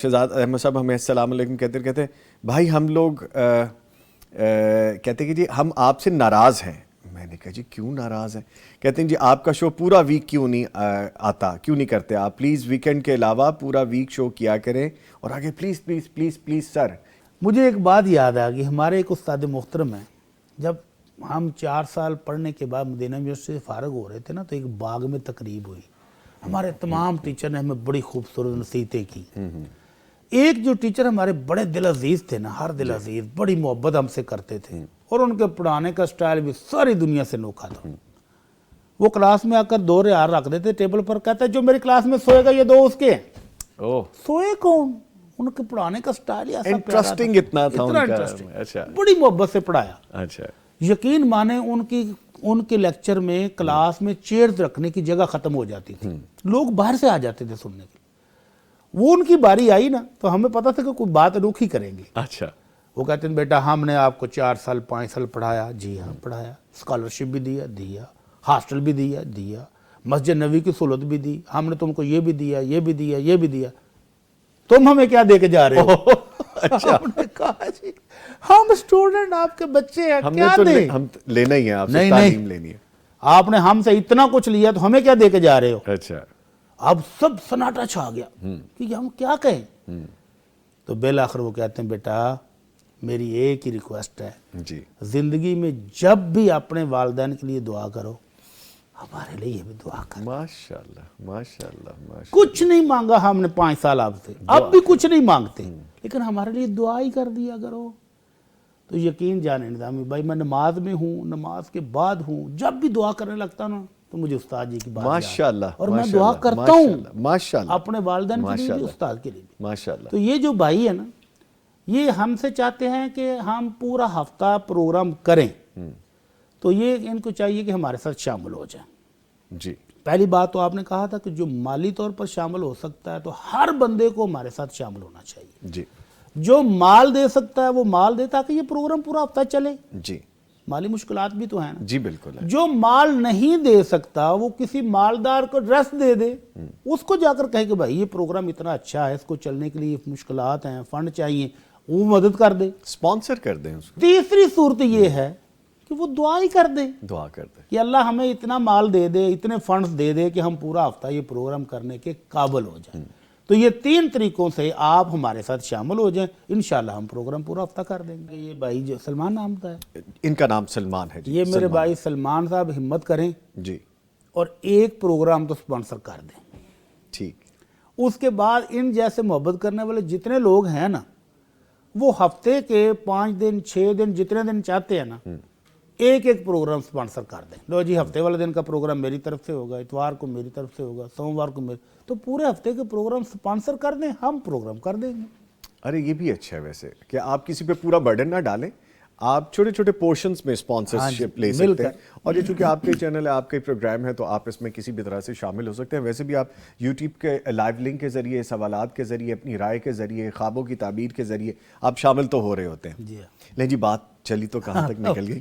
شہزاد احمد صاحب ہمیں السلام علیکم کہتے بھائی ہم لوگ کہتے ہیں کہ جی ہم آپ سے ناراض ہیں. میں نے کہا جی کیوں ناراض ہیں؟ کہتے ہیں جی آپ کا شو پورا ویک کیوں نہیں آتا، کیوں نہیں کرتے آپ؟ پلیز ویکنڈ کے علاوہ پورا ویک شو کیا کریں. اور آگے please please please please sir. مجھے ایک بات یاد آ گئی. ہمارے ایک استاد محترم ہیں، جب ہم 4 سال پڑھنے کے بعد مدینہ یونیورسٹی سے فارغ ہو رہے تھے نا، تو ایک باغ میں تقریب ہوئی. ہمارے تمام ٹیچر نے ہمیں بڑی خوبصورت نصیحتیں کی. ایک جو ٹیچر ہمارے بڑے دل عزیز تھے نا، ہر دل عزیز، بڑی محبت ہم سے کرتے تھے، اور ان کے پڑھانے کا سٹائل بھی ساری دنیا سے نوکھا تھا. وہ کلاس میں آ کر 2 ریال رکھ دیتے ٹیبل پر، کہتا ہے جو میری کلاس میں سوئے گا یہ 2 اس کے ہیں. سوئے کون؟ ان کے پڑھانے کا سٹائل ایسا انٹرسٹنگ اتنا تھا ان کا. اچھا، بڑی محبت سے پڑھایا. اچھا، یقین مانے ان کے لیکچر میں کلاس میں چیئرز رکھنے کی جگہ ختم ہو جاتی تھی، لوگ باہر سے آ جاتے تھے سننے کے. وہ ان کی باری آئی نا تو ہمیں پتا تھا کہ کوئی بات انوکھی کریں گے. اچھا. وہ کہتے ہیں بیٹا ہم نے آپ کو 4 سال 5 سال پڑھایا. جی ہاں پڑھایا. اسکالرشپ بھی دیا، ہاسٹل بھی دیا، مسجد نبوی کی سہولت بھی دی. ہم نے تم کو یہ بھی دیا، یہ بھی دیا، یہ بھی دیا. تم ہمیں کیا دے کے جا رہے ہو؟ اچھا. ہم نے کہا جی ہم اسٹوڈنٹ آپ کے بچے ہیں، کیا دیں؟ ہم لینا ہی ہے آپ سے، تعلیم لینی ہے. آپ نے ہم سے اتنا کچھ لیا تو ہمیں کیا دے کے جا رہے ہو؟ اچھا. اب سب سناٹا چھا گیا کہ ہم کیا کہیں. تو بالآخر وہ کہتے ہیں بیٹا میری ایک ہی ریکویسٹ ہے، جی زندگی میں جب بھی اپنے والدین کے لیے دعا کرو، ہمارے لیے بھی دعا کرو. ماشاءاللہ ماشاءاللہ ماشاءاللہ. کچھ نہیں مانگا ہم نے 5 سال آپ سے، اب بھی کچھ نہیں مانگتے، لیکن ہمارے لیے دعا ہی کر دیا کرو. تو یقین جانے نظامی بھائی، میں نماز میں ہوں، نماز کے بعد ہوں، جب بھی دعا کرنے لگتا نا تو مجھے استاد جی کی بات یاد. ماشاءاللہ. اور میں دعا کرتا ہوں ماشاءاللہ اپنے والدین کے لیے بھی، استاد کے لیے بھی. ماشاءاللہ. تو یہ جو بھائی ہے نا، یہ ہم سے چاہتے ہیں کہ ہم پورا ہفتہ پروگرام کریں، تو یہ ان کو چاہیے کہ ہمارے ساتھ شامل ہو جائیں. جی. پہلی بات تو آپ نے کہا تھا کہ جو مالی طور پر شامل ہو سکتا ہے تو ہر بندے کو ہمارے ساتھ شامل ہونا چاہیے. جی. جو مال دے سکتا ہے وہ مال دے تاکہ یہ پروگرام پورا ہفتہ چلے. جی. مالی مشکلات بھی تو ہیں نا. جی بالکل ہے. جو مال نہیں دے سکتا وہ کسی مالدار کو ڈریس دے دے، اس کو جا کر کہے کہ بھائی یہ پروگرام اتنا اچھا ہے، اس کو چلنے کے لیے مشکلات ہیں، فنڈ چاہیے، وہ مدد کر دے، اسپانسر کر دیں اس کو. تیسری صورت یہ ہے کہ وہ دعا ہی کر دے، دعا کر دیں کہ اللہ ہمیں اتنا مال دے دے، اتنے فنڈز دے دے کہ ہم پورا ہفتہ یہ پروگرام کرنے کے قابل ہو جائیں. تو یہ 3 طریقوں سے آپ ہمارے ساتھ شامل ہو جائیں، انشاءاللہ ہم پروگرام پورا ہفتہ کر دیں گے. یہ بھائی جو سلمان نام تھا ہے، ان کا نام سلمان ہے. جی یہ میرے بھائی سلمان صاحب ہمت کریں جی. اور ایک پروگرام تو سپانسر کر دیں. ٹھیک. اس کے بعد ان جیسے محبت کرنے والے جتنے لوگ ہیں نا، وہ ہفتے کے 5 دن 6 دن جتنے دن چاہتے ہیں نا، ایک پروگرام سپانسر کر دیں. لو جی ہفتے والے دن کا پروگرام میری طرف سے ہوگا، اتوار کو میری طرف سے ہوگا، سوموار کو میری، تو پورے ہفتے کے پروگرام سپانسر کر دیں، ہم پروگرام کر دیں گے. ارے یہ بھی اچھا ہے ویسے کہ آپ کسی پہ پورا برڈن نہ ڈالیں، آپ چھوٹے چھوٹے پورشنز میں اسپانسرشپ لے سکتے ہیں. اور یہ چونکہ آپ کے چینل ہے، آپ کا پروگرام ہے، تو آپ اس میں کسی بھی طرح سے شامل ہو سکتے ہیں. ویسے بھی آپ یوٹیوب کے لائیو لنک کے ذریعے، سوالات کے ذریعے، اپنی رائے کے ذریعے، خوابوں کی تعبیر کے ذریعے آپ شامل تو ہو رہے ہوتے ہیں. جی لیکن جی بات چلی تو کہاں تک نکل گئی.